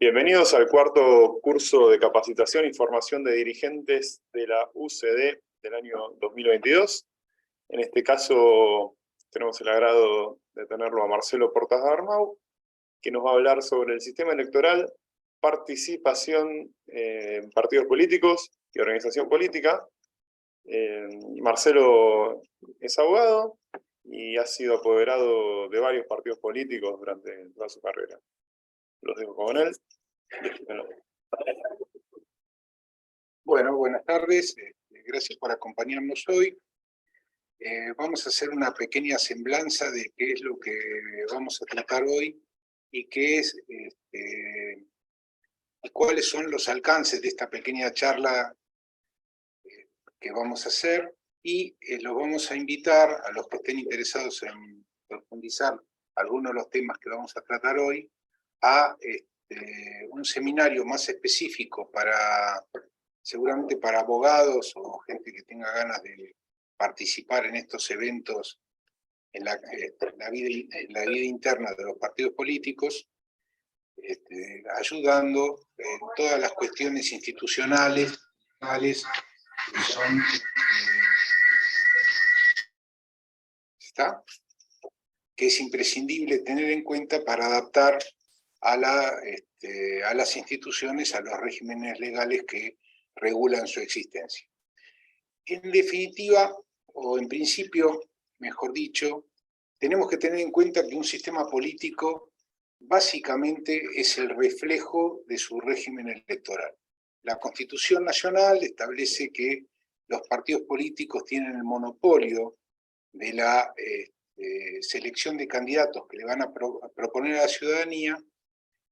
Bienvenidos al cuarto curso de capacitación y formación de dirigentes de la UCD del año 2022. En este caso tenemos el agrado de tenerlo a Marcelo Portas Darmau, que nos va a hablar sobre el sistema electoral, participación en partidos políticos y organización política. Marcelo es abogado y ha sido apoderado de varios partidos políticos durante toda su carrera. Los dejo con él. Bueno, buenas tardes. Gracias por acompañarnos hoy. Vamos a hacer una pequeña semblanza de qué es lo que vamos a tratar hoy y qué es, y cuáles son los alcances de esta pequeña charla que vamos a hacer, y los vamos a invitar a los que estén interesados en profundizar algunos de los temas que vamos a tratar hoy a un seminario más específico seguramente para abogados o gente que tenga ganas de participar en estos eventos en la vida interna de los partidos políticos, ayudando en todas las cuestiones institucionales que son que es imprescindible tener en cuenta para adaptar a las instituciones, a los regímenes legales que regulan su existencia. En definitiva, o en principio, mejor dicho, tenemos que tener en cuenta que un sistema político básicamente es el reflejo de su régimen electoral. La Constitución Nacional establece que los partidos políticos tienen el monopolio de la selección de candidatos que le van a proponer a la ciudadanía,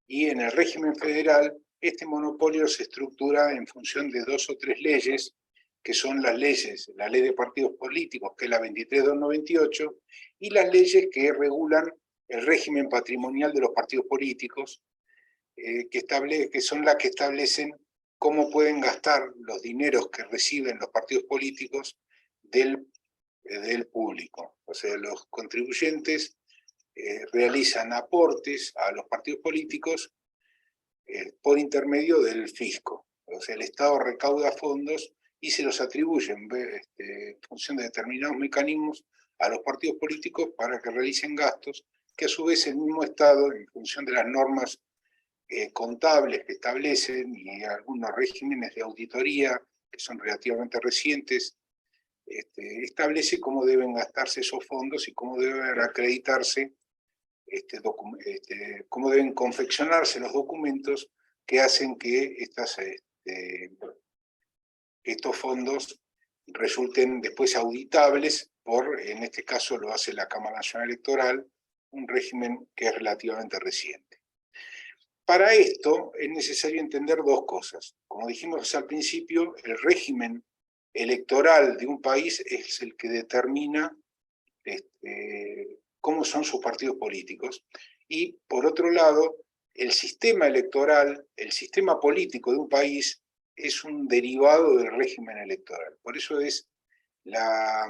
y en el régimen federal este monopolio se estructura en función de 2 o 3 leyes, que son las leyes, la ley de partidos políticos, que es la 23.298, y las leyes que regulan el régimen patrimonial de los partidos políticos, que son las que establecen cómo pueden gastar los dineros que reciben los partidos políticos del público. O sea, los contribuyentes realizan aportes a los partidos políticos por intermedio del fisco. O sea, el Estado recauda fondos y se los atribuye en función de determinados mecanismos a los partidos políticos para que realicen gastos que a su vez el mismo Estado, en función de las normas contables que establecen y algunos regímenes de auditoría que son relativamente recientes, establece cómo deben gastarse esos fondos y cómo deben acreditarse, cómo deben confeccionarse los documentos que hacen que estos fondos resulten después auditables en este caso lo hace la Cámara Nacional Electoral, un régimen que es relativamente reciente. Para esto es necesario entender 2 cosas. Como dijimos al principio, el régimen electoral de un país es el que determina cómo son sus partidos políticos, y por otro lado, el sistema electoral, el sistema político de un país es un derivado del régimen electoral. Por eso es la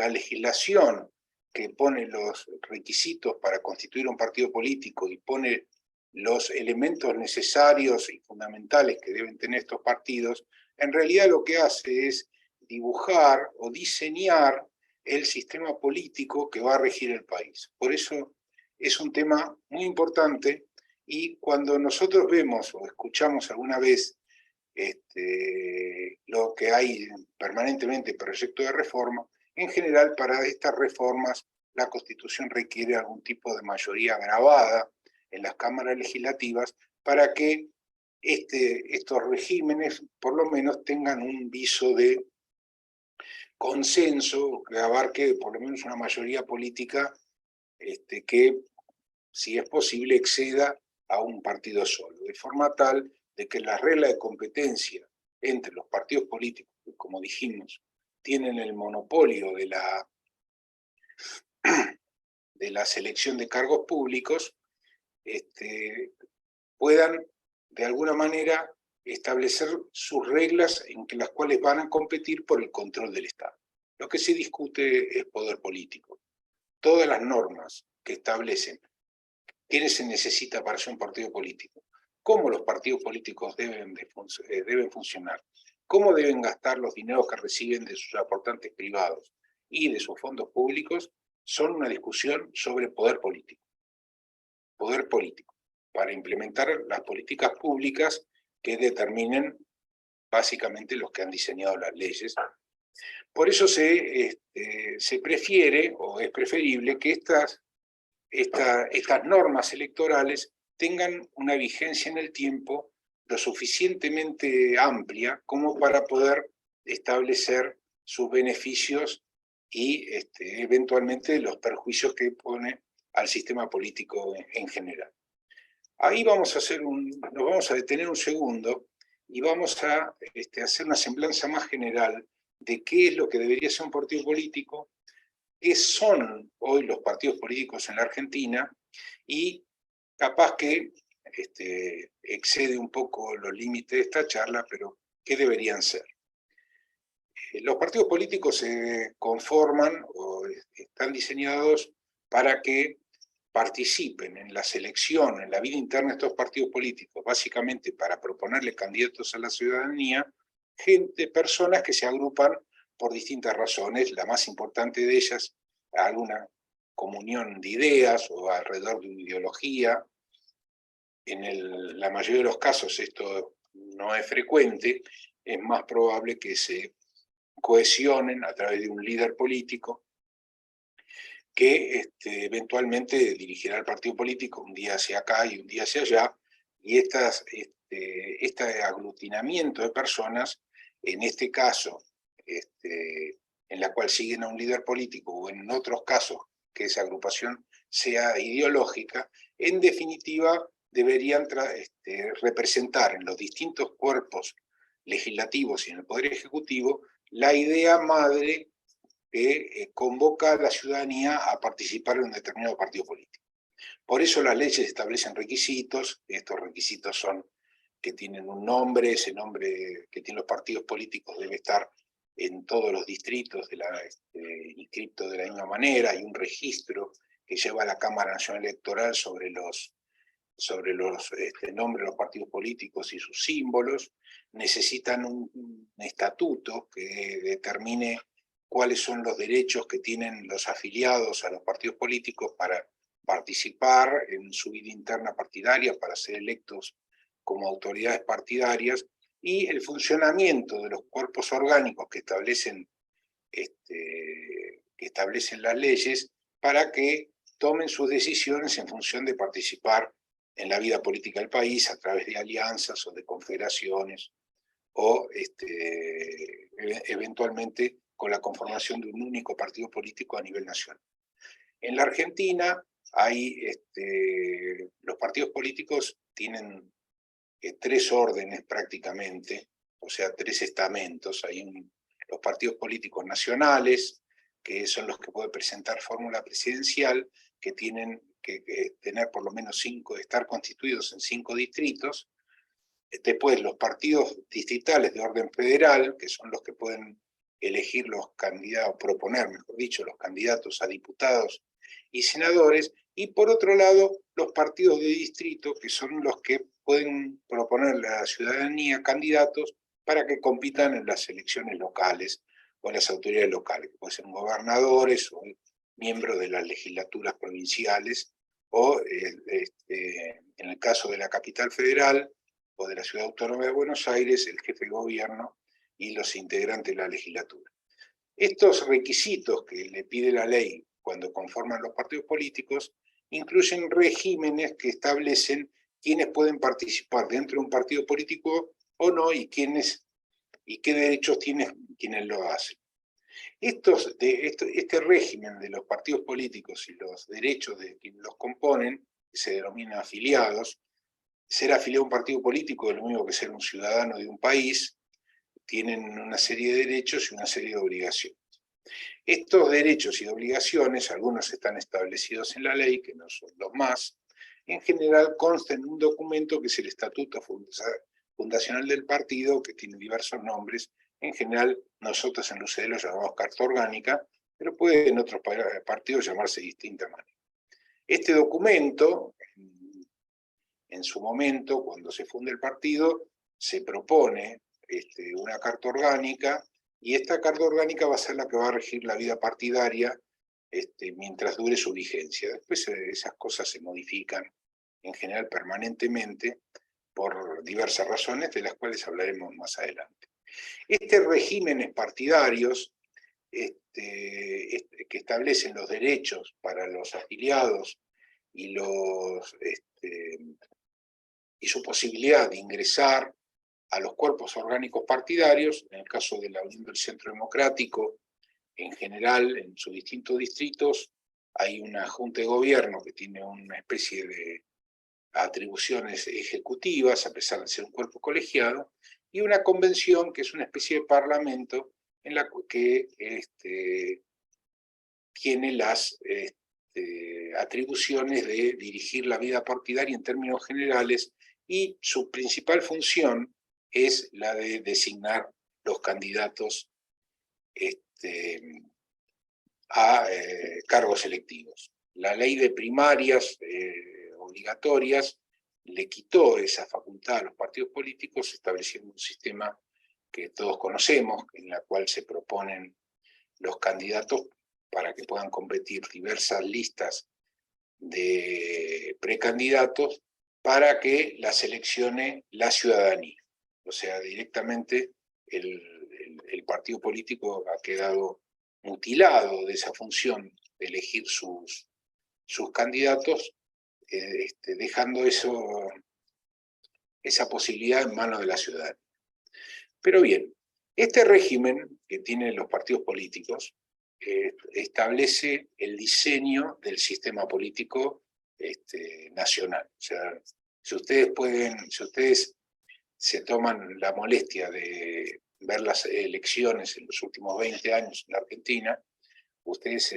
legislación que pone los requisitos para constituir un partido político y pone los elementos necesarios y fundamentales que deben tener estos partidos, en realidad lo que hace es dibujar o diseñar el sistema político que va a regir el país. Por eso es un tema muy importante, y cuando nosotros vemos o escuchamos alguna vez lo que hay permanentemente proyecto de reforma, en general para estas reformas la Constitución requiere algún tipo de mayoría grabada en las cámaras legislativas para que estos regímenes por lo menos tengan un viso de consenso que abarque por lo menos una mayoría política que, si es posible, exceda a un partido solo, de forma tal de que las reglas de competencia entre los partidos políticos, que, como dijimos, tienen el monopolio de la selección de cargos públicos, puedan de alguna manera establecer sus reglas en las cuales van a competir por el control del Estado. Lo que se discute es poder político. Todas las normas que establecen quiénes se necesita para ser un partido político, cómo los partidos políticos deben funcionar, cómo deben gastar los dineros que reciben de sus aportantes privados y de sus fondos públicos, son una discusión sobre poder político. Poder político, para implementar las políticas públicas que determinen básicamente los que han diseñado las leyes. Por eso se prefiere, o es preferible, que estas normas electorales tengan una vigencia en el tiempo lo suficientemente amplia como para poder establecer sus beneficios y eventualmente los perjuicios que pone al sistema político en general. Ahí nos vamos a detener un segundo y vamos a hacer una semblanza más general de qué es lo que debería ser un partido político, qué son hoy los partidos políticos en la Argentina, y capaz que excede un poco los límites de esta charla, pero qué deberían ser. Los partidos políticos se conforman o están diseñados para que participen en la selección, en la vida interna de estos partidos políticos, básicamente para proponerle candidatos a la ciudadanía, personas que se agrupan por distintas razones, la más importante de ellas, alguna comunión de ideas o alrededor de una ideología. En la mayoría de los casos esto no es frecuente, es más probable que se cohesionen a través de un líder político que eventualmente dirigirá el partido político un día hacia acá y un día hacia allá, y este aglutinamiento de personas, en este caso, en la cual siguen a un líder político, o en otros casos que esa agrupación sea ideológica, en definitiva deberían representar en los distintos cuerpos legislativos y en el Poder Ejecutivo la idea madre que convoca a la ciudadanía a participar en un determinado partido político. Por eso las leyes establecen requisitos, estos requisitos son que tienen un nombre, ese nombre que tienen los partidos políticos debe estar en todos los distritos inscrito de la misma manera, hay un registro que lleva a la Cámara Nacional Electoral sobre los nombres de los partidos políticos y sus símbolos, necesitan un estatuto que determine cuáles son los derechos que tienen los afiliados a los partidos políticos para participar en su vida interna partidaria, para ser electos como autoridades partidarias, y el funcionamiento de los cuerpos orgánicos que establecen las leyes para que tomen sus decisiones en función de participar en la vida política del país a través de alianzas o de confederaciones o eventualmente con la conformación de un único partido político a nivel nacional. En la Argentina los partidos políticos tienen tres órdenes prácticamente, o sea, tres estamentos. Hay los partidos políticos nacionales, que son los que pueden presentar fórmula presidencial, que tienen que tener por lo menos estar constituidos en 5 distritos. Después los partidos distritales de orden federal, que son los que pueden elegir los candidatos, proponer, mejor dicho, los candidatos a diputados y senadores, y por otro lado, los partidos de distrito, que son los que pueden proponerle a la ciudadanía candidatos para que compitan en las elecciones locales o en las autoridades locales, que pueden ser gobernadores o miembros de las legislaturas provinciales, o en el caso de la capital federal o de la Ciudad Autónoma de Buenos Aires, el jefe de gobierno y los integrantes de la legislatura. Estos requisitos que le pide la ley cuando conforman los partidos políticos incluyen regímenes que establecen quiénes pueden participar dentro de un partido político o no y qué derechos tienen quienes lo hacen. Este régimen de los partidos políticos y los derechos de quienes los componen, que se denominan afiliados, ser afiliado a un partido político es lo mismo que ser un ciudadano de un país, tienen una serie de derechos y una serie de obligaciones. Estos derechos y obligaciones, algunos están establecidos en la ley, que no son los más, en general constan en un documento que es el Estatuto Fundacional del Partido, que tiene diversos nombres. En general, nosotros en UCD lo llamamos Carta Orgánica, pero puede en otros partidos llamarse de distinta manera. Este documento, En su momento, cuando se funda el partido, se propone una carta orgánica, y esta carta orgánica va a ser la que va a regir la vida partidaria mientras dure su vigencia. Después esas cosas se modifican en general permanentemente por diversas razones, de las cuales hablaremos más adelante. Regímenes partidarios que establecen los derechos para los afiliados y, y su posibilidad de ingresar a los cuerpos orgánicos partidarios, en el caso de la Unión del Centro Democrático, en general, en sus distintos distritos, hay una junta de gobierno que tiene una especie de atribuciones ejecutivas, a pesar de ser un cuerpo colegiado, y una convención que es una especie de parlamento en la que tiene las atribuciones de dirigir la vida partidaria en términos generales, y su principal función es la de designar los candidatos a cargos electivos. La ley de primarias obligatorias le quitó esa facultad a los partidos políticos, estableciendo un sistema que todos conocemos, en la cual se proponen los candidatos para que puedan competir diversas listas de precandidatos para que la seleccione la ciudadanía. O sea, directamente el partido político ha quedado mutilado de esa función de elegir sus candidatos, dejando esa posibilidad en manos de la ciudadanía. Pero bien, este régimen que tienen los partidos políticos establece el diseño del sistema político nacional. O sea, si ustedes se toman la molestia de ver las elecciones en los últimos 20 años en la Argentina, ustedes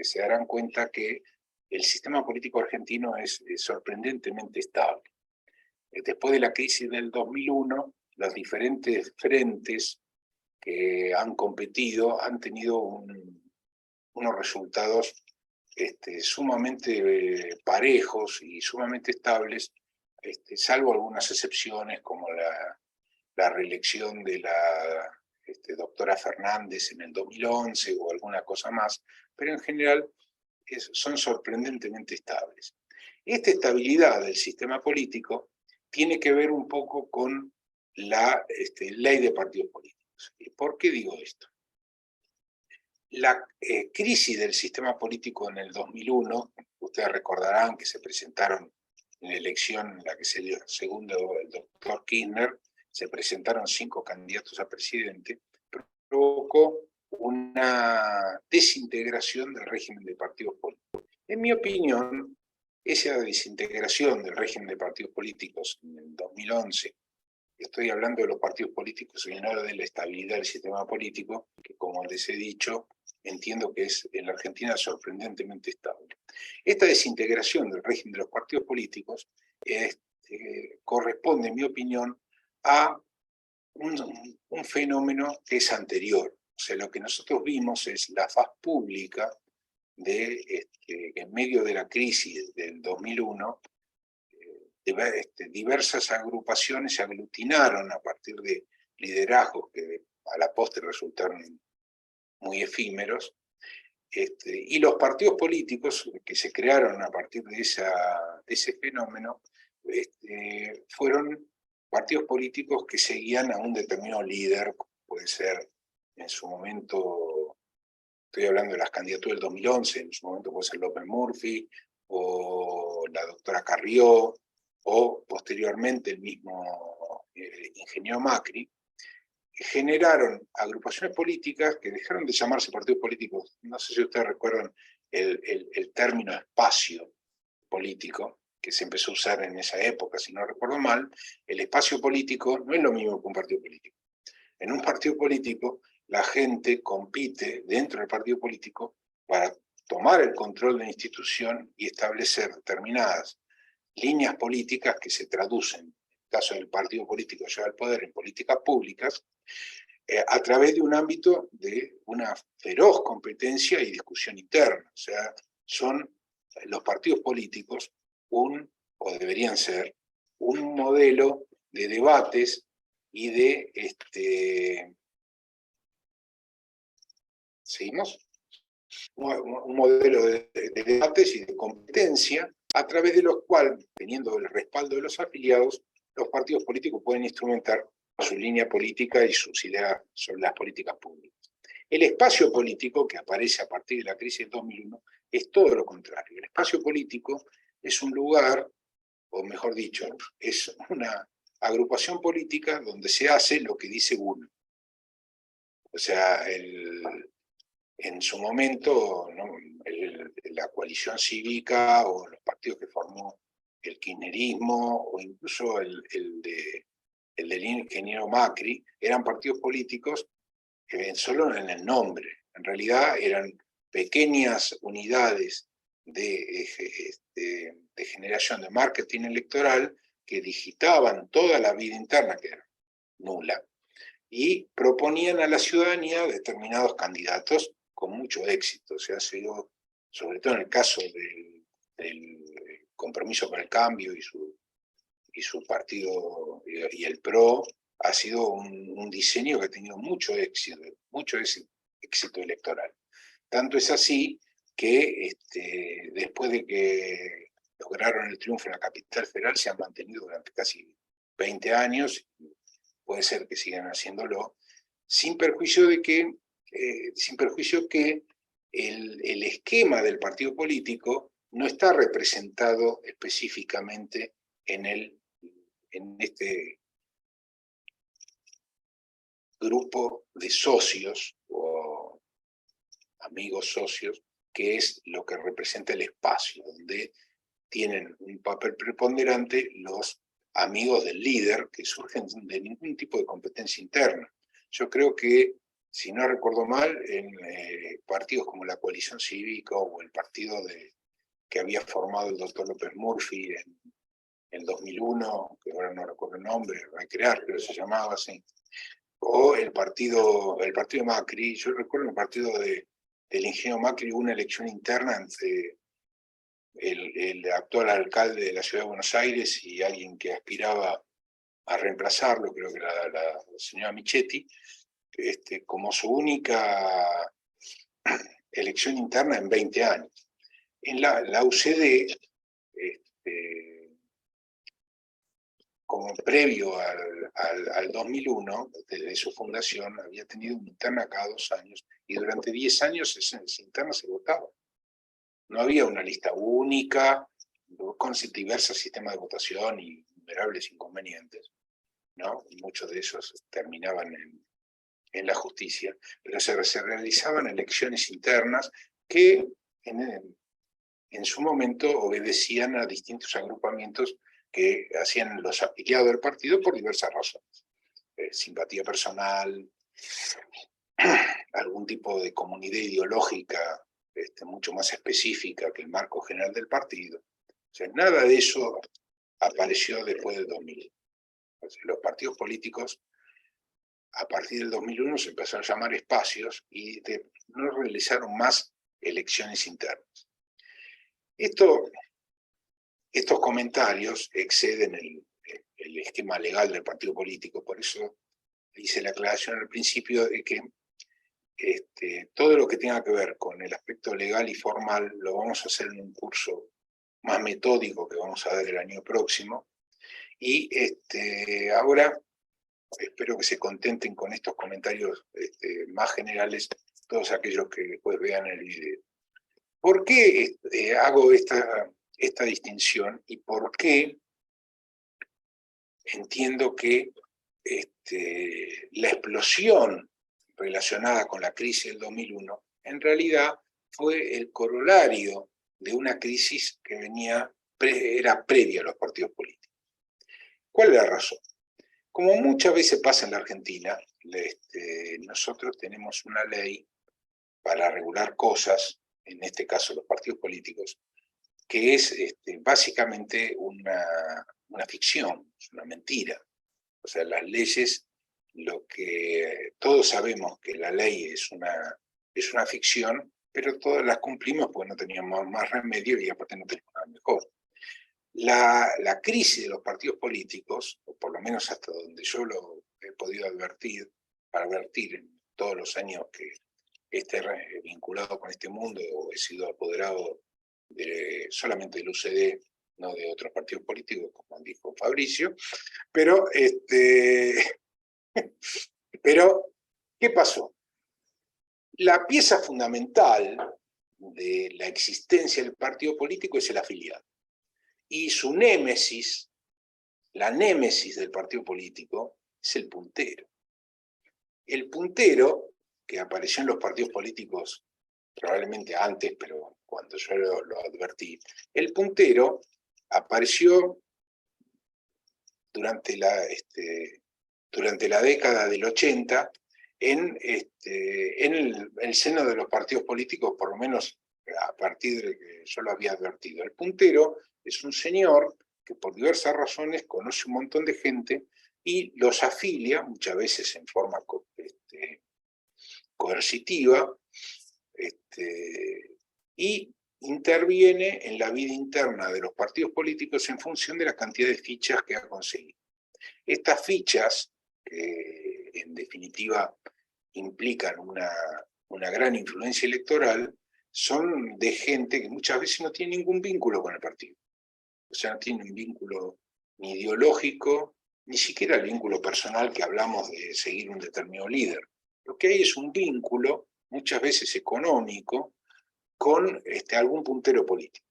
se darán cuenta que el sistema político argentino es sorprendentemente estable. Después de la crisis del 2001, los diferentes frentes que han competido han tenido unos resultados sumamente parejos y sumamente estables, salvo algunas excepciones como la reelección de la doctora Fernández en el 2011 o alguna cosa más, pero en general son sorprendentemente estables. Esta estabilidad del sistema político tiene que ver un poco con la ley de partidos políticos. ¿Por qué digo esto? La crisis del sistema político en el 2001, ustedes recordarán que se presentaron en la elección en la que se dio segundo el doctor Kirchner, se presentaron 5 candidatos a presidente, provocó una desintegración del régimen de partidos políticos. En mi opinión, esa desintegración del régimen de partidos políticos en el 2011, estoy hablando de los partidos políticos y no de la estabilidad del sistema político, que como les he dicho, entiendo que es en la Argentina sorprendentemente estable. Esta desintegración del régimen de los partidos políticos corresponde, en mi opinión, a un fenómeno que es anterior. O sea, lo que nosotros vimos es la faz pública de en medio de la crisis del 2001, diversas agrupaciones se aglutinaron a partir de liderazgos que a la postre resultaron muy efímeros, y los partidos políticos que se crearon a partir de ese fenómeno fueron partidos políticos que seguían a un determinado líder, puede ser en su momento, estoy hablando de las candidaturas del 2011, en su momento puede ser López Murphy, o la doctora Carrió, o posteriormente el mismo ingeniero Macri, generaron agrupaciones políticas que dejaron de llamarse partidos políticos. No sé si ustedes recuerdan el término espacio político, que se empezó a usar en esa época, si no recuerdo mal. El espacio político no es lo mismo que un partido político. En un partido político, la gente compite dentro del partido político para tomar el control de la institución y establecer determinadas líneas políticas que se traducen, en el caso del partido político que lleva al poder, en políticas públicas, a través de un ámbito de una feroz competencia y discusión interna. O sea, son los partidos políticos o deberían ser, un modelo de debates y de ¿seguimos? Un modelo de debates y de competencia a través de los cuales, teniendo el respaldo de los afiliados, los partidos políticos pueden instrumentar su línea política y sus ideas sobre las políticas públicas. El espacio político, que aparece a partir de la crisis del 2001, es todo lo contrario. El espacio político es un lugar, o mejor dicho, es una agrupación política donde se hace lo que dice uno. O sea, en su momento, ¿no? La coalición cívica o los partidos que formó el kirchnerismo o incluso el del ingeniero Macri, eran partidos políticos solo en el nombre. En realidad eran pequeñas unidades de generación de marketing electoral que digitaban toda la vida interna, que era nula, y proponían a la ciudadanía determinados candidatos con mucho éxito. O sea, ha sido, sobre todo en el caso del Compromiso con el Cambio y su partido y el PRO, ha sido un diseño que ha tenido mucho éxito electoral. Tanto es así que después de que lograron el triunfo en la capital federal, se han mantenido durante casi 20 años, puede ser que sigan haciéndolo, sin perjuicio que el esquema del partido político no está representado específicamente en este grupo de socios o amigos socios, que es lo que representa el espacio, donde tienen un papel preponderante los amigos del líder, que surgen de ningún tipo de competencia interna. Yo creo que, si no recuerdo mal, en partidos como la Coalición Cívica o el partido que había formado el doctor López Murphy en 2001, que ahora no recuerdo el nombre, Recrear, pero se llamaba así, o el partido de Macri. Yo recuerdo el partido del ingeniero Macri, una elección interna entre el actual alcalde de la ciudad de Buenos Aires y alguien que aspiraba a reemplazarlo, creo que era la señora Michetti, como su única elección interna en 20 años. En la UCD, como previo al 2001, desde su fundación, había tenido una interna cada 2 años, y durante 10 años esa interna se votaba. No había una lista única, con diversos sistemas de votación y innumerables inconvenientes, ¿no? Y muchos de esos terminaban en la justicia, pero se realizaban elecciones internas que en su momento obedecían a distintos agrupamientos que hacían los afiliados del partido por diversas razones. Simpatía personal, algún tipo de comunidad ideológica mucho más específica que el marco general del partido. O sea, nada de eso apareció después del 2000. O sea, los partidos políticos, a partir del 2001, se empezaron a llamar espacios y no realizaron más elecciones internas. Estos comentarios exceden el esquema legal del partido político, por eso hice la aclaración al principio de que todo lo que tenga que ver con el aspecto legal y formal lo vamos a hacer en un curso más metódico que vamos a dar el año próximo. Y ahora espero que se contenten con estos comentarios más generales todos aquellos que después vean el video. ¿Por qué hago esta distinción y por qué entiendo que la explosión relacionada con la crisis del 2001 en realidad fue el corolario de una crisis que era previa a los partidos políticos? ¿Cuál es la razón? Como muchas veces pasa en la Argentina, nosotros tenemos una ley para regular cosas, en este caso los partidos políticos, que es básicamente una ficción, es una mentira. O sea, las leyes, lo que todos sabemos que la ley es una ficción, pero todas las cumplimos porque no teníamos más remedio y aparte no teníamos nada mejor. La crisis de los partidos políticos, o por lo menos hasta donde yo lo he podido advertir en todos los años que esté vinculado con este mundo, o he sido apoderado solamente del UCD, no de otros partidos políticos, como dijo Fabricio, pero, pero ¿qué pasó? La pieza fundamental de la existencia del partido político es el afiliado. Y su némesis, la némesis del partido político, es el puntero. El puntero, que apareció en los partidos políticos probablemente antes, pero cuando yo lo advertí, el puntero apareció durante la década del 80 en el seno de los partidos políticos, por lo menos a partir de que yo lo había advertido. El puntero es un señor que por diversas razones conoce un montón de gente y los afilia, muchas veces en forma coercitiva, y interviene en la vida interna de los partidos políticos en función de la cantidad de fichas que ha conseguido. Estas fichas, que en definitiva implican una gran influencia electoral, son de gente que muchas veces no tiene ningún vínculo con el partido. O sea, no tiene un vínculo ni ideológico, ni siquiera el vínculo personal que hablamos de seguir un determinado líder. Lo que hay es un vínculo, muchas veces económico, con algún puntero político.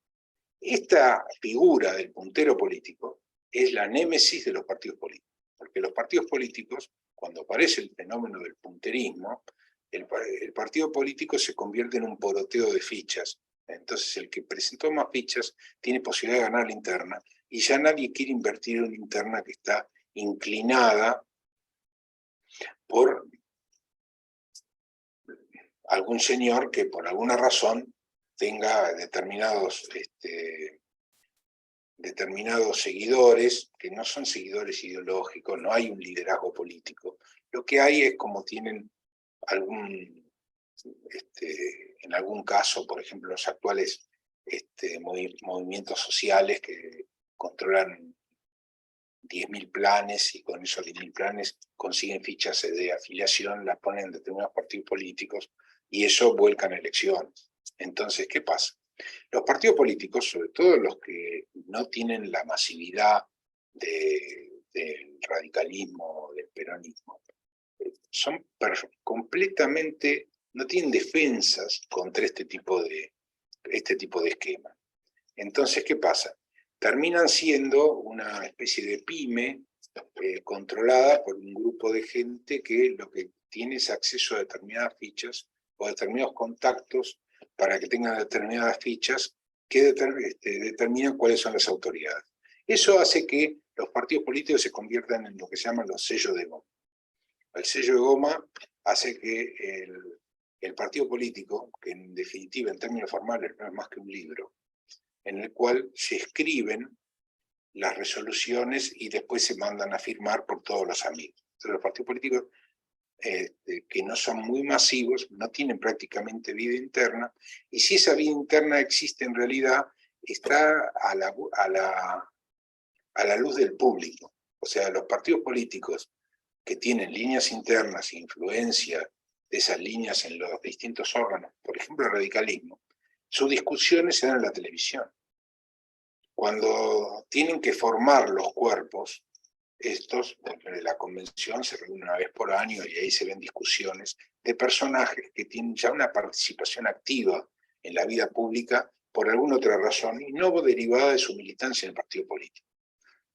Esta figura del puntero político es la némesis de los partidos políticos, porque los partidos políticos, cuando aparece el fenómeno del punterismo, el partido político se convierte en un poroteo de fichas. Entonces el que presentó más fichas tiene posibilidad de ganar la interna, y ya nadie quiere invertir en una interna que está inclinada por algún señor que por alguna razón tenga determinados seguidores, que no son seguidores ideológicos, no hay un liderazgo político. Lo que hay es como tienen en algún caso, por ejemplo, los actuales movimientos sociales que controlan 10.000 planes, y con esos 10.000 planes consiguen fichas de afiliación, las ponen en determinados partidos políticos, y eso vuelca en elecciones. Entonces, ¿qué pasa? Los partidos políticos, sobre todo los que no tienen la masividad del radicalismo, del peronismo, son completamente, no tienen defensas contra este tipo de esquema. Entonces, ¿qué pasa? Terminan siendo una especie de pyme controlada por un grupo de gente que lo que tiene es acceso a determinadas fichas o a determinados contactos para que tengan determinadas fichas que determinan cuáles son las autoridades. Eso hace que los partidos políticos se conviertan en lo que se llaman los sellos de goma. El sello de goma hace que el partido político, que en definitiva en términos formales no es más que un libro, en el cual se escriben las resoluciones y después se mandan a firmar por todos los amigos. Entonces los partidos políticos que no son muy masivos, no tienen prácticamente vida interna, y si esa vida interna existe en realidad, está a la luz del público. O sea, los partidos políticos que tienen líneas internas e influencia de esas líneas en los distintos órganos, por ejemplo el radicalismo, sus discusiones se dan en la televisión. Cuando tienen que formar los cuerpos, estos, dentro de la convención, se reúnen una vez por año y ahí se ven discusiones de personajes que tienen ya una participación activa en la vida pública por alguna otra razón y no derivada de su militancia en el partido político.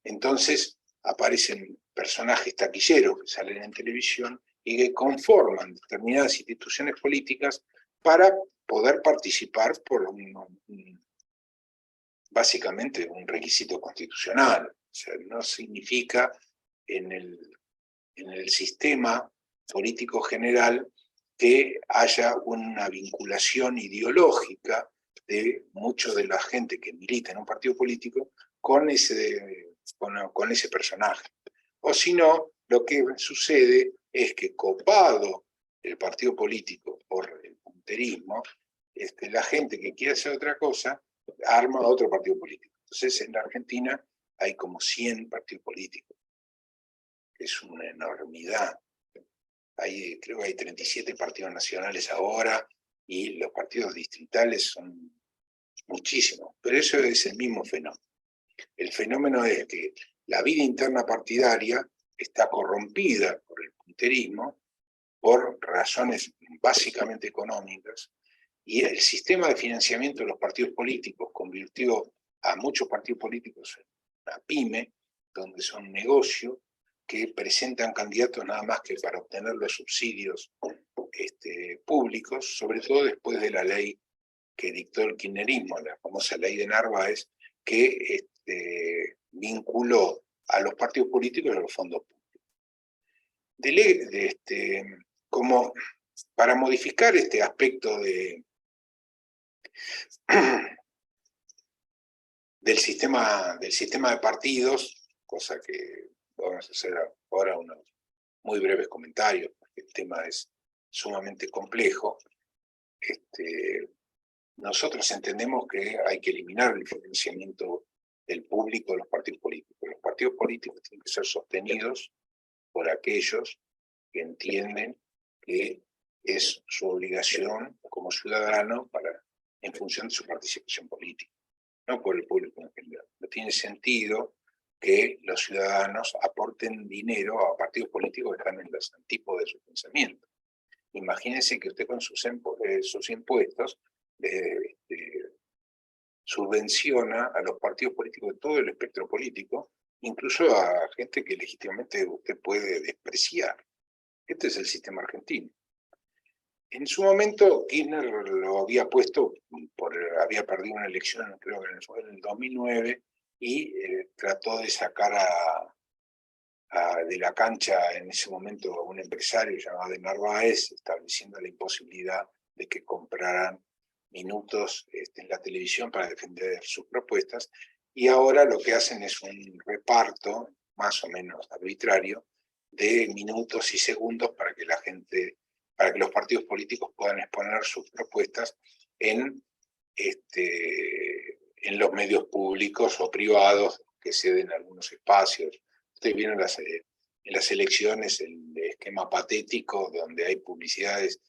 Entonces aparecen personajes taquilleros que salen en televisión y que conforman determinadas instituciones políticas para poder participar por básicamente un requisito constitucional. O sea, no significa en el sistema político general que haya una vinculación ideológica de mucho de la gente que milita en un partido político con ese personaje. O si no, lo que sucede es que, copado el partido político por el punterismo, la gente que quiere hacer otra cosa arma otro partido político. Entonces, en la Argentina hay como 100 partidos políticos, que es una enormidad. Creo que hay 37 partidos nacionales ahora, y los partidos distritales son muchísimos, pero eso es el mismo fenómeno. El fenómeno es que la vida interna partidaria está corrompida por el punterismo, por razones básicamente económicas, y el sistema de financiamiento de los partidos políticos convirtió a muchos partidos políticos en una pyme, donde son negocios que presentan candidatos nada más que para obtener los subsidios públicos, sobre todo después de la ley que dictó el kirchnerismo, la famosa ley de Narváez, que vinculó a los partidos políticos a los fondos públicos. Como para modificar este aspecto del sistema de partidos, cosa que vamos a hacer ahora unos muy breves comentarios, porque el tema es sumamente complejo. Nosotros entendemos que hay que eliminar el financiamiento del público de los partidos políticos. Los partidos políticos tienen que ser sostenidos por aquellos que entienden que es su obligación como ciudadano en función de su participación política, no por el público en general. No tiene sentido que los ciudadanos aporten dinero a partidos políticos que están en los antípodas de su pensamiento. Imagínense que usted con sus impuestos subvenciona a los partidos políticos de todo el espectro político, incluso a gente que legítimamente usted puede despreciar. Este es el sistema argentino. En su momento, Kirchner lo había puesto, había perdido una elección, creo que fue en el 2009, y trató de sacar de la cancha en ese momento a un empresario llamado de Narváez, estableciendo la imposibilidad de que compraran minutos en la televisión para defender sus propuestas, y ahora lo que hacen es un reparto más o menos arbitrario de minutos y segundos para que los partidos políticos puedan exponer sus propuestas en los medios públicos o privados que ceden algunos espacios. Ustedes vieron en las elecciones el esquema patético donde hay publicidades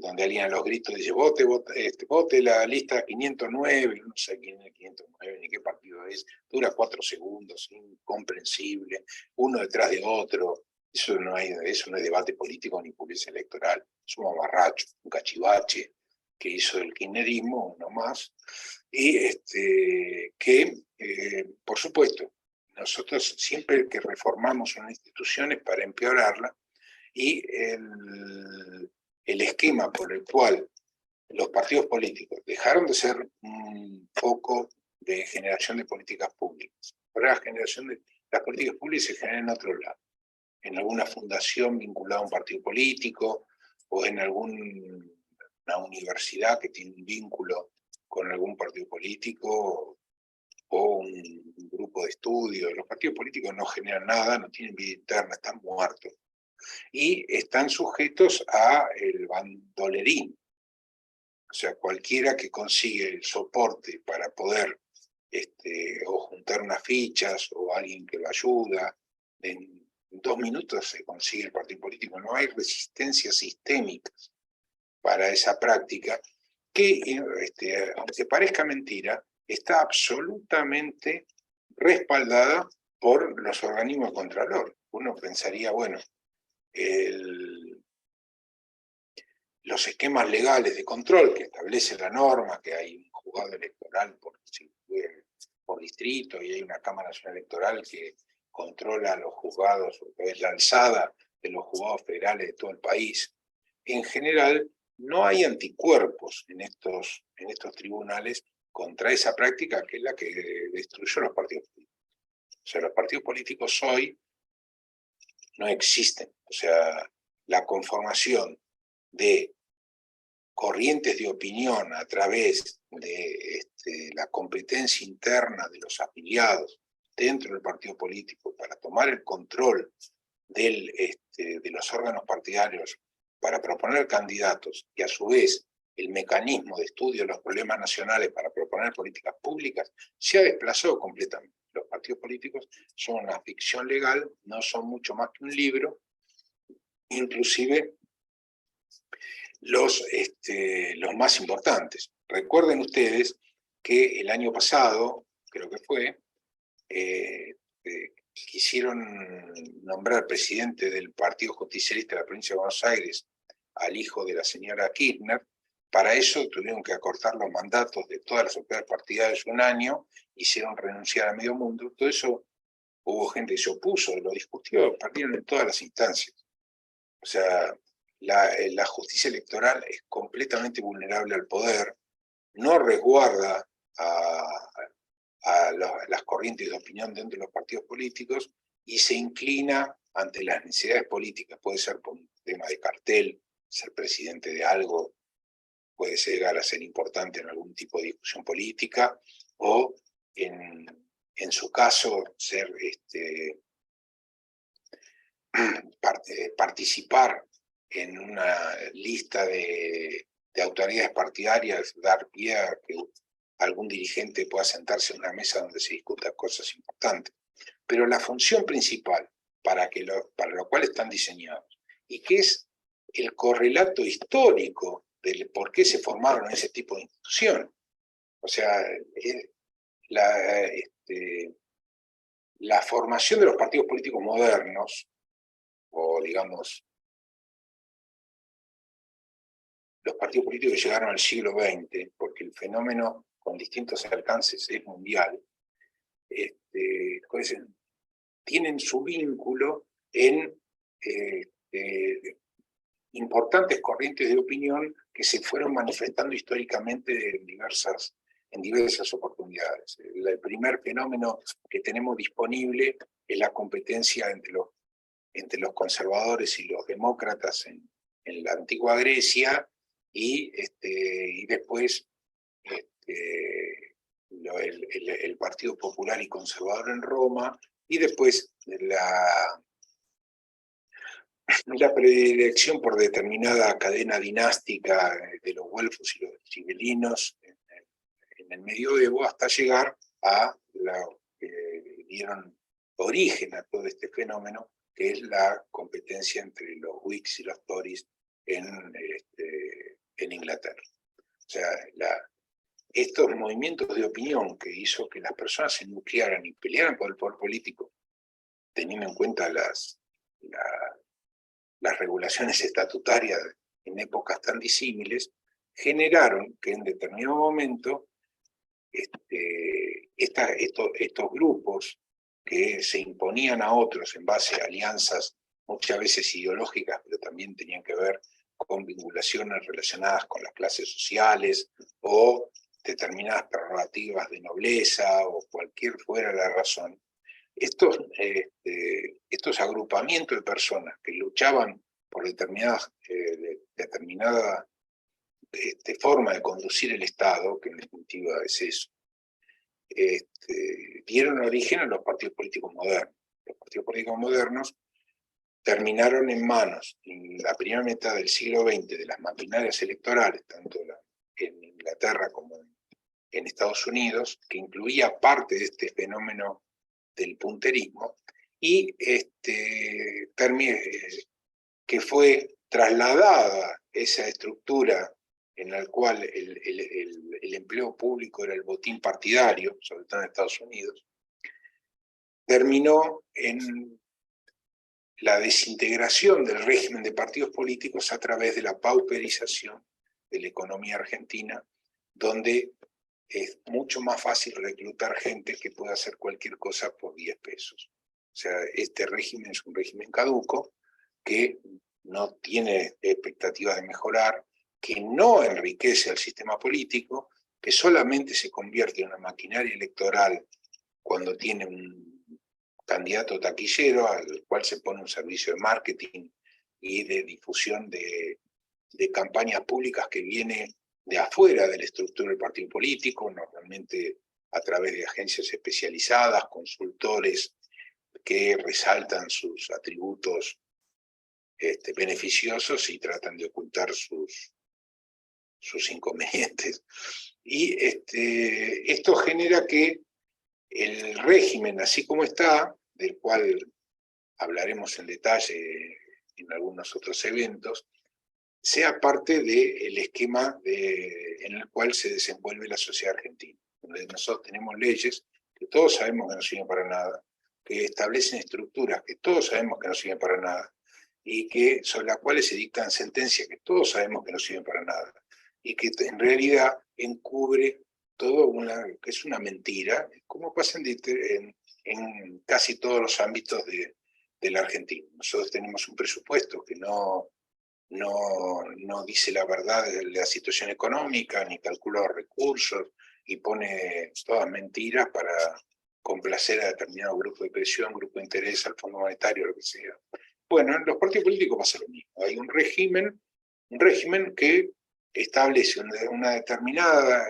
donde alguien a los gritos dice vote la lista 509, no sé quién es 509 ni qué partido es, dura 4 segundos, incomprensible, uno detrás de otro. Eso no es debate político ni publicidad electoral, es un mamarracho, un cachivache que hizo el kirchnerismo, uno más, y por supuesto, nosotros siempre que reformamos una institución es para empeorarla, y el esquema por el cual los partidos políticos dejaron de ser un foco de generación de políticas públicas. Ahora la generación de las políticas públicas se genera en otro lado, en alguna fundación vinculada a un partido político, o en alguna universidad que tiene un vínculo con algún partido político, o un grupo de estudio. Los partidos políticos no generan nada, no tienen vida interna, están muertos. Y están sujetos a el bandolerín. O sea, cualquiera que consigue el soporte para poder o juntar unas fichas, o alguien que lo ayuda, en 2 minutos se consigue el partido político. No hay resistencias sistémicas para esa práctica que, aunque parezca mentira, está absolutamente respaldada por los organismos de contralor. Uno pensaría, bueno, los esquemas legales de control que establece la norma, que hay un juzgado electoral por distrito, y hay una Cámara Nacional Electoral que controla los juzgados, es la alzada de los juzgados federales de todo el país. En general, no hay anticuerpos en estos tribunales contra esa práctica, que es la que destruyó los partidos políticos. O sea, los partidos políticos hoy no existen. O sea, la conformación de corrientes de opinión a través de la competencia interna de los afiliados dentro del partido político para tomar el control de los órganos partidarios para proponer candidatos, y a su vez el mecanismo de estudio de los problemas nacionales para proponer políticas públicas, se ha desplazado completamente. Los partidos políticos son una ficción legal, no son mucho más que un libro, inclusive los más importantes. Recuerden ustedes que el año pasado, creo que fue, quisieron nombrar presidente del Partido Justicialista de la provincia de Buenos Aires al hijo de la señora Kirchner. Para eso tuvieron que acortar los mandatos de todas las autoridades partidarias un año, hicieron renunciar a medio mundo. Todo eso hubo gente que se opuso, lo discutió, perdieron en todas las instancias. O sea, la justicia electoral es completamente vulnerable al poder, no resguarda a las corrientes de opinión dentro de los partidos políticos y se inclina ante las necesidades políticas. Puede ser por un tema de cartel, ser presidente de algo, puede llegar a ser importante en algún tipo de discusión política, o en su caso ser participar en una lista de autoridades partidarias, dar pie a que algún dirigente pueda sentarse en una mesa donde se discutan cosas importantes. Pero la función principal para lo cual están diseñados, y que es el correlato histórico del por qué se formaron ese tipo de instituciones. O sea, la formación de los partidos políticos modernos, o digamos, los partidos políticos que llegaron al siglo XX, porque el fenómeno con distintos alcances es mundial, tienen su vínculo en importantes corrientes de opinión que se fueron manifestando históricamente en diversas oportunidades. El primer fenómeno que tenemos disponible es la competencia entre los conservadores y los demócratas en la antigua Grecia, y después el Partido Popular y Conservador en Roma, y después la predilección por determinada cadena dinástica de los güelfos y los gibelinos en el medioevo, hasta llegar a lo que dieron origen a todo este fenómeno, que es la competencia entre los Whigs y los Tories en Inglaterra. O sea, estos movimientos de opinión que hizo que las personas se nuclearan y pelearan por el poder político, teniendo en cuenta las regulaciones estatutarias en épocas tan disímiles, generaron que en determinado momento estos grupos que se imponían a otros en base a alianzas muchas veces ideológicas, pero también tenían que ver con vinculaciones relacionadas con las clases sociales o determinadas prerrogativas de nobleza o cualquier fuera la razón. Estos agrupamientos de personas que luchaban por determinada forma de conducir el Estado, que en definitiva es eso, dieron origen a los partidos políticos modernos. Los partidos políticos modernos terminaron en manos, en la primera mitad del siglo XX, de las maquinarias electorales, tanto en Inglaterra como en Estados Unidos, que incluía parte de este fenómeno del punterismo, y que fue trasladada esa estructura en la cual el empleo público era el botín partidario, sobre todo en Estados Unidos, terminó en la desintegración del régimen de partidos políticos a través de la pauperización de la economía argentina, donde es mucho más fácil reclutar gente que pueda hacer cualquier cosa por 10 pesos. O sea, este régimen es un régimen caduco, que no tiene expectativas de mejorar, que no enriquece al sistema político, que solamente se convierte en una maquinaria electoral cuando tiene un candidato taquillero al cual se pone un servicio de marketing y de difusión de campañas públicas que viene de afuera de la estructura del partido político, normalmente a través de agencias especializadas, consultores que resaltan sus atributos beneficiosos y tratan de ocultar sus sus inconvenientes. Y esto genera que el régimen, así como está, del cual hablaremos en detalle en algunos otros eventos, sea parte del esquema en el cual se desenvuelve la sociedad argentina, donde nosotros tenemos leyes que todos sabemos que no sirven para nada, que establecen estructuras que todos sabemos que no sirven para nada, y que sobre las cuales se dictan sentencias que todos sabemos que no sirven para nada, y que en realidad encubre todo que es una mentira, como pasa en casi todos los ámbitos de la Argentina. Nosotros tenemos un presupuesto que no dice la verdad de la situación económica, ni calcula los recursos, y pone todas mentiras para complacer a determinado grupo de presión, grupo de interés, al Fondo Monetario, lo que sea. Bueno, en los partidos políticos pasa lo mismo. Hay un régimen que establece una determinada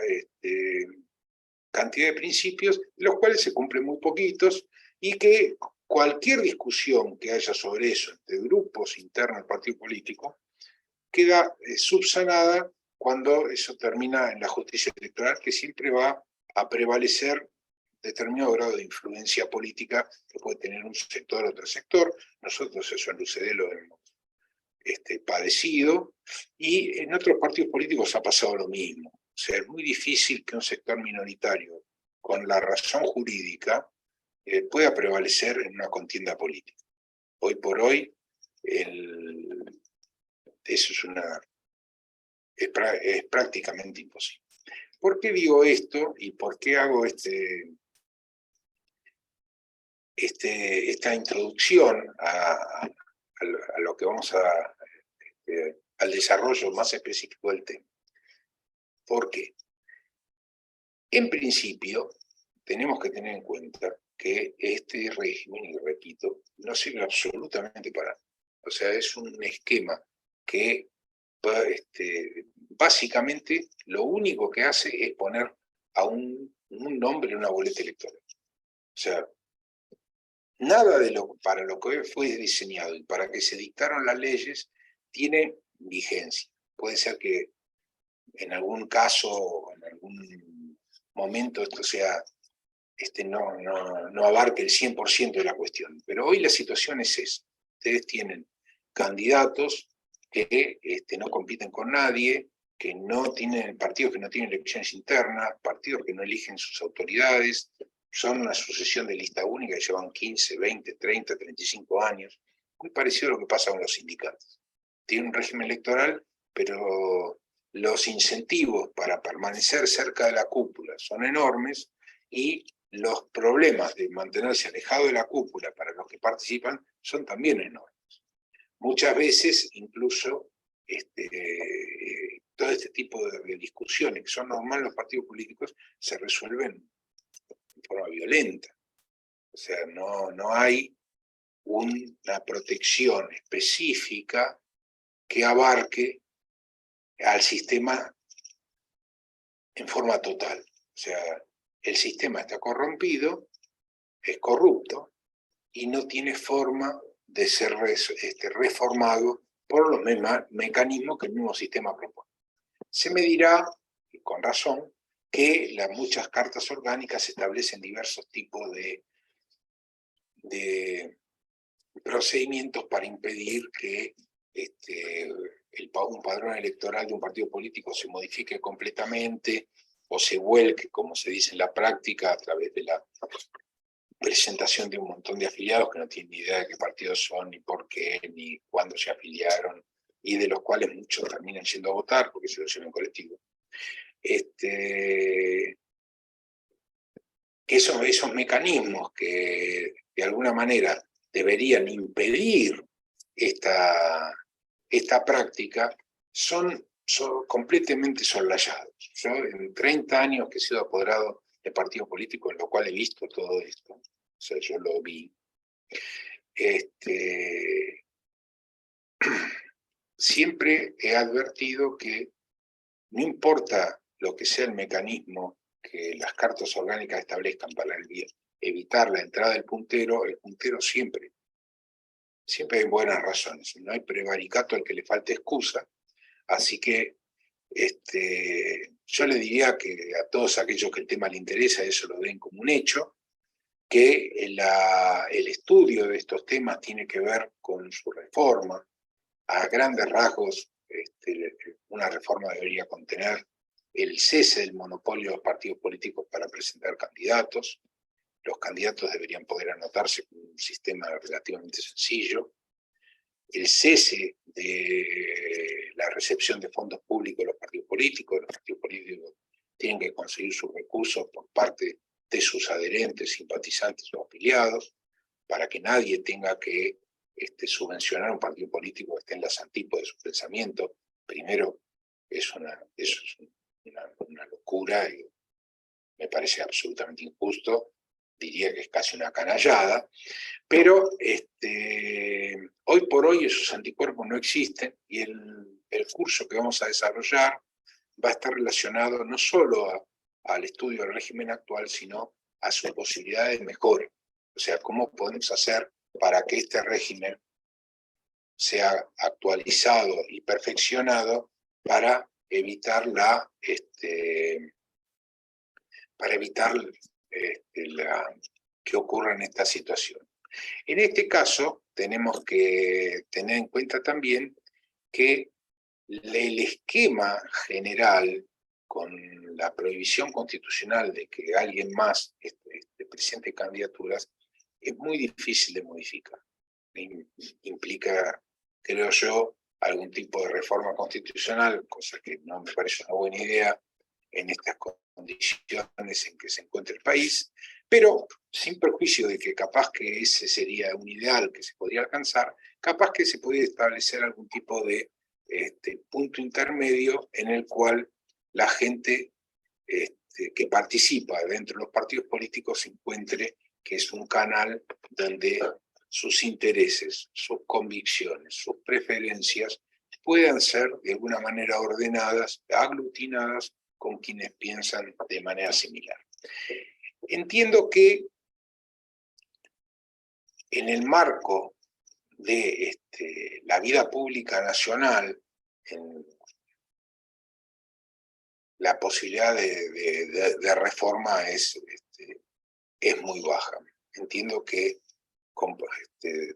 cantidad de principios, de los cuales se cumplen muy poquitos, y que cualquier discusión que haya sobre eso entre grupos internos del partido político queda subsanada cuando eso termina en la justicia electoral, que siempre va a prevalecer determinado grado de influencia política que puede tener un sector o otro sector. Nosotros eso en UCD lo hemos padecido, y en otros partidos políticos ha pasado lo mismo. O sea, es muy difícil que un sector minoritario, con la razón jurídica, pueda prevalecer en una contienda política. Hoy por hoy, eso es prácticamente imposible. ¿Por qué digo esto y por qué hago esta introducción a lo que vamos al desarrollo más específico del tema? ¿Por qué? En principio, tenemos que tener en cuenta que este régimen, y repito, no sirve absolutamente para nada. O sea, es un esquema que básicamente lo único que hace es poner a un nombre en una boleta electoral. O sea, nada de para lo que fue diseñado y para que se dictaron las leyes tiene vigencia. Puede ser que en algún caso, en algún momento, esto sea no abarque el 100% de la cuestión. Pero hoy la situación es esa. Ustedes tienen candidatos que no compiten con nadie, que no tienen partidos que no tienen elecciones internas, partidos que no eligen sus autoridades, son una sucesión de lista única que llevan 15, 20, 30, 35 años, muy parecido a lo que pasa con los sindicatos. Tienen un régimen electoral, pero los incentivos para permanecer cerca de la cúpula son enormes, y los problemas de mantenerse alejado de la cúpula para los que participan son también enormes. Muchas veces, incluso, todo este tipo de discusiones que son normales en los partidos políticos se resuelven de forma violenta. O sea, no hay una protección específica que abarque al sistema en forma total. O sea, el sistema está corrompido, es corrupto, y no tiene forma de ser reformado por los mecanismos que el mismo sistema propone. Se me dirá, y con razón, que muchas cartas orgánicas establecen diversos tipos de procedimientos para impedir que un padrón electoral de un partido político se modifique completamente o se vuelque, como se dice en la práctica, a través de la presentación de un montón de afiliados que no tienen ni idea de qué partidos son, ni por qué, ni cuándo se afiliaron, y de los cuales muchos terminan yendo a votar porque se lo llevan en colectivo. Que esos mecanismos que de alguna manera deberían impedir esta práctica son completamente soslayados. Yo en 30 años que he sido apoderado de partido político, en lo cual he visto todo esto, o sea, yo lo vi, siempre he advertido que no importa lo que sea el mecanismo que las cartas orgánicas establezcan para evitar la entrada del puntero, el puntero siempre hay buenas razones, no hay prevaricato al que le falte excusa, así que Yo le diría que a todos aquellos que el tema le interesa, eso lo den como un hecho, que el estudio de estos temas tiene que ver con su reforma. A grandes rasgos, una reforma debería contener el cese del monopolio de los partidos políticos para presentar candidatos. Los candidatos deberían poder anotarse con un sistema relativamente sencillo. El cese de la recepción de fondos públicos de los partidos políticos. Los partidos políticos tienen que conseguir sus recursos por parte de sus adherentes, simpatizantes o afiliados, para que nadie tenga que subvencionar a un partido político que esté en las antípodas de su pensamiento. Primero, eso es una locura y me parece absolutamente injusto, diría que es casi una canallada, pero hoy por hoy esos anticuerpos no existen y el curso que vamos a desarrollar va a estar relacionado no solo al estudio del régimen actual, sino a su posibilidad de mejora. O sea, cómo podemos hacer para que este régimen sea actualizado y perfeccionado para evitar que ocurra en esta situación. En este caso, tenemos que tener en cuenta también que el esquema general con la prohibición constitucional de que alguien más presente candidaturas es muy difícil de modificar. Implica, creo yo, algún tipo de reforma constitucional, cosa que no me parece una buena idea en estas condiciones en que se encuentra el país, pero sin perjuicio de que capaz que ese sería un ideal que se podría alcanzar, capaz que se podría establecer algún tipo de punto intermedio en el cual la gente que participa dentro de los partidos políticos se encuentre que es un canal donde sus intereses, sus convicciones, sus preferencias puedan ser de alguna manera ordenadas, aglutinadas con quienes piensan de manera similar. Entiendo que en el marco de la vida pública nacional, en la posibilidad de reforma es muy baja. Entiendo que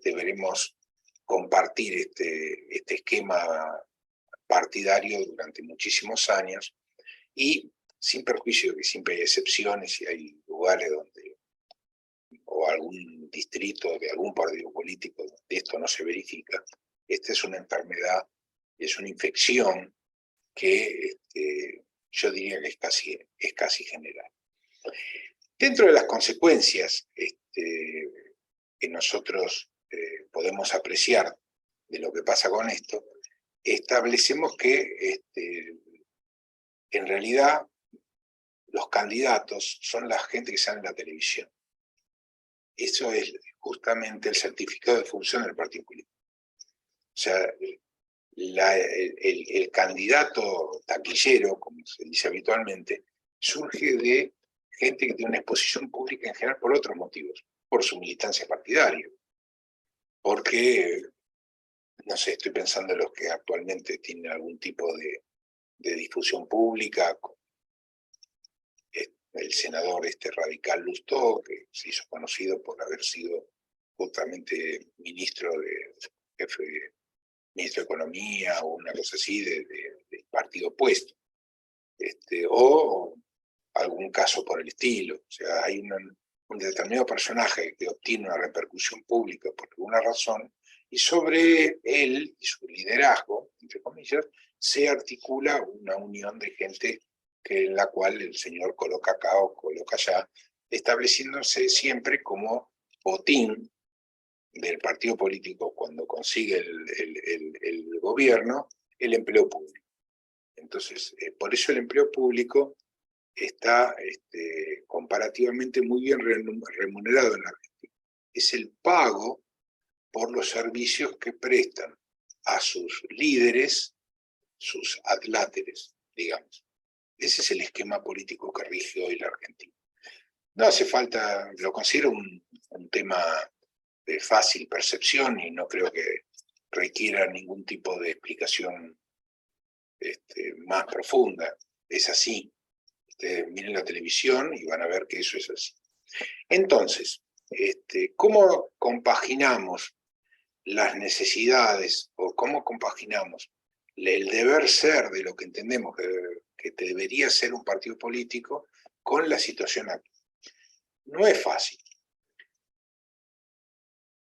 deberemos compartir este esquema partidario durante muchísimos años y sin perjuicio de que siempre hay excepciones y hay lugares donde, o algún distrito de algún partido político donde esto no se verifica. Esta es una enfermedad, es una infección que yo diría que es casi general. Dentro de las consecuencias que nosotros podemos apreciar de lo que pasa con esto, establecemos que en realidad los candidatos son la gente que sale en la televisión. Eso es justamente el certificado de función del partido político. O sea, el candidato taquillero, como se dice habitualmente, surge de gente que tiene una exposición pública en general por otros motivos, por su militancia partidaria, porque, no sé, estoy pensando en los que actualmente tienen algún tipo de difusión pública, el senador radical Lustó, que se hizo conocido por haber sido justamente ministro de Economía o una cosa así del partido opuesto, o algún caso por el estilo. O sea, hay un determinado personaje que obtiene una repercusión pública por alguna razón y sobre él y su liderazgo, entre comillas, se articula una unión de gente en la cual el señor coloca acá o coloca allá, estableciéndose siempre como botín del partido político cuando consigue el gobierno, el empleo público. Entonces, por eso el empleo público está comparativamente muy bien remunerado en la Argentina. Es el pago por los servicios que prestan a sus líderes, sus adláteres, digamos. Ese es el esquema político que rige hoy la Argentina. No hace falta, lo considero un tema de fácil percepción y no creo que requiera ningún tipo de explicación más profunda. Es así. Ustedes miren la televisión y van a ver que eso es así. Entonces, ¿cómo compaginamos las necesidades o cómo compaginamos el deber ser de lo que entendemos que debería ser un partido político con la situación actual? No es fácil.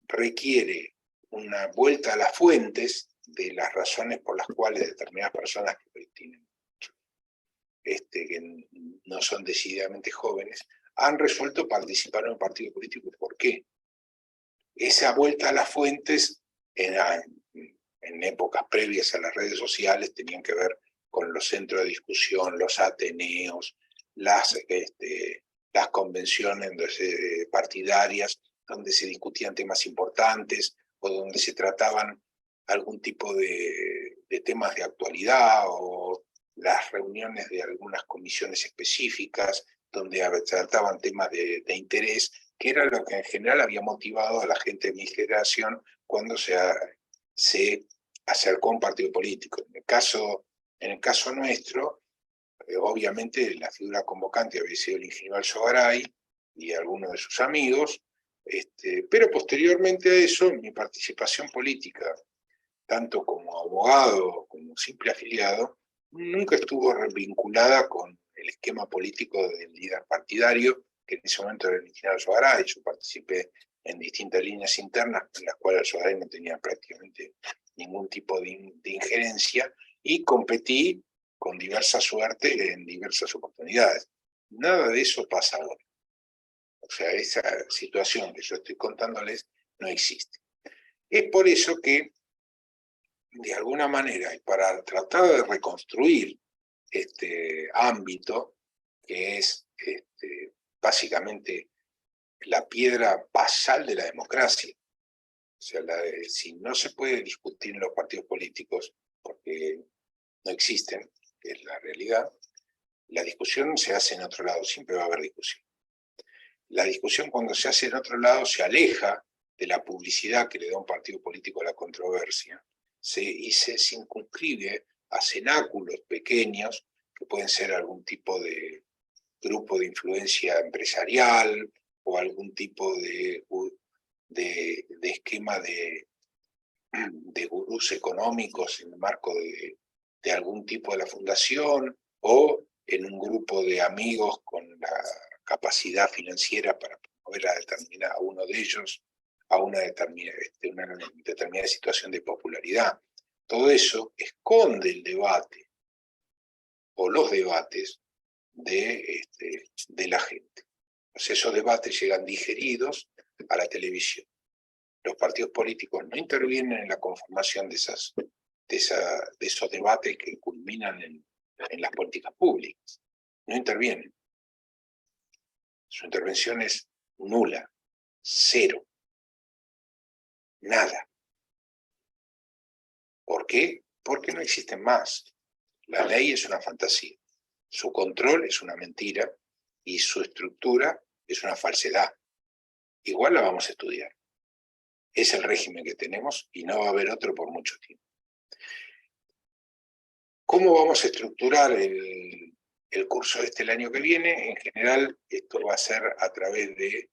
Requiere una vuelta a las fuentes de las razones por las cuales determinadas personas que tienen, que no son decididamente jóvenes, han resuelto participar en un partido político. ¿Por qué? Esa vuelta a las fuentes en épocas previas a las redes sociales tenían que ver con los centros de discusión, los ateneos, las convenciones partidarias, donde se discutían temas importantes o donde se trataban algún tipo de temas de actualidad, o las reuniones de algunas comisiones específicas donde trataban temas de interés, que era lo que en general había motivado a la gente de mi generación cuando se acercó a un partido político. En el caso nuestro, obviamente la figura convocante había sido el ingeniero Alzogaray y algunos de sus amigos, pero posteriormente a eso, mi participación política, tanto como abogado como simple afiliado, nunca estuvo vinculada con el esquema político del líder partidario, que en ese momento era el ingeniero Alzogaray. Yo participé en distintas líneas internas en las cuales Alzogaray no tenía prácticamente ningún tipo de injerencia, y competí con diversa suerte en diversas oportunidades. Nada de eso pasa ahora. O sea, esa situación que yo estoy contándoles no existe. Es por eso que, de alguna manera, y para tratar de reconstruir este ámbito, que es básicamente la piedra basal de la democracia, o sea, si no se puede discutir en los partidos políticos, porque no existen, que es la realidad, la discusión se hace en otro lado, siempre va a haber discusión. La discusión, cuando se hace en otro lado, se aleja de la publicidad que le da un partido político a la controversia, y se circunscribe a cenáculos pequeños, que pueden ser algún tipo de grupo de influencia empresarial o algún tipo de esquema de gurús económicos en el marco de algún tipo de la fundación, o en un grupo de amigos con la capacidad financiera para promover a uno de ellos a una determinada situación de popularidad. Todo eso esconde el debate o los debates de la gente. Pues esos debates llegan digeridos a la televisión. Los partidos políticos no intervienen en la conformación de esos debates que culminan en las políticas públicas. No intervienen. Su intervención es nula, cero, nada. ¿Por qué? Porque no existen más. La ley es una fantasía, su control es una mentira y su estructura es una falsedad. Igual la vamos a estudiar. Es el régimen que tenemos y no va a haber otro por mucho tiempo. ¿Cómo vamos a estructurar el curso el año que viene? En general, esto va a ser a través de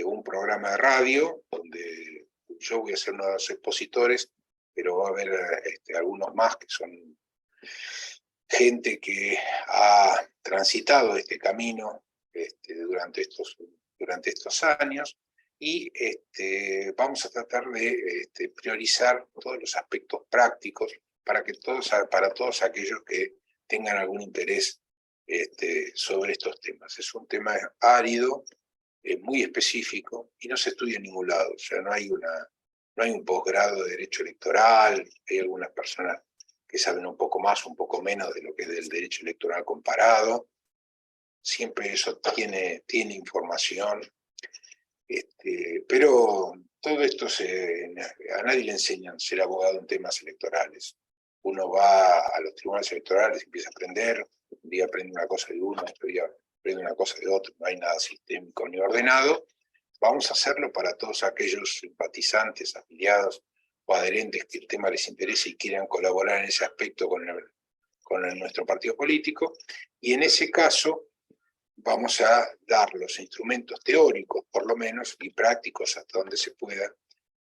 un programa de radio, donde yo voy a ser uno de los expositores, pero va a haber algunos más que son gente que ha transitado este camino durante estos años, y vamos a tratar de priorizar todos los aspectos prácticos para todos aquellos que tengan algún interés sobre estos temas. Es un tema árido, muy específico, y no se estudia en ningún lado. O sea, no hay un posgrado de Derecho Electoral. Hay algunas personas que saben un poco más, un poco menos de lo que es del derecho electoral comparado. Siempre eso tiene información. Pero todo esto a nadie le enseñan ser abogado en temas electorales. Uno va a los tribunales electorales y empieza a aprender, un día aprende una cosa de uno, otro día aprende una cosa de otro, no hay nada sistémico ni ordenado. Vamos a hacerlo para todos aquellos simpatizantes, afiliados o adherentes que el tema les interese y quieran colaborar en ese aspecto con nuestro partido político, y en ese caso vamos a dar los instrumentos teóricos, por lo menos, y prácticos hasta donde se pueda,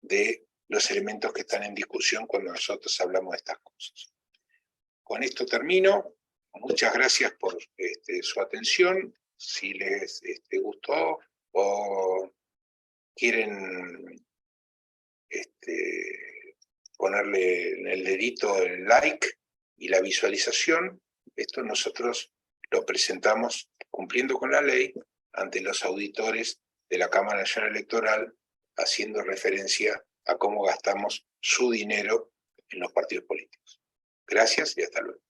de los elementos que están en discusión cuando nosotros hablamos de estas cosas. Con esto termino. Muchas gracias por su atención. Si les gustó o quieren ponerle en el dedito el like y la visualización, esto nosotros lo presentamos cumpliendo con la ley ante los auditores de la Cámara Nacional Electoral, haciendo referencia a cómo gastamos su dinero en los partidos políticos. Gracias y hasta luego.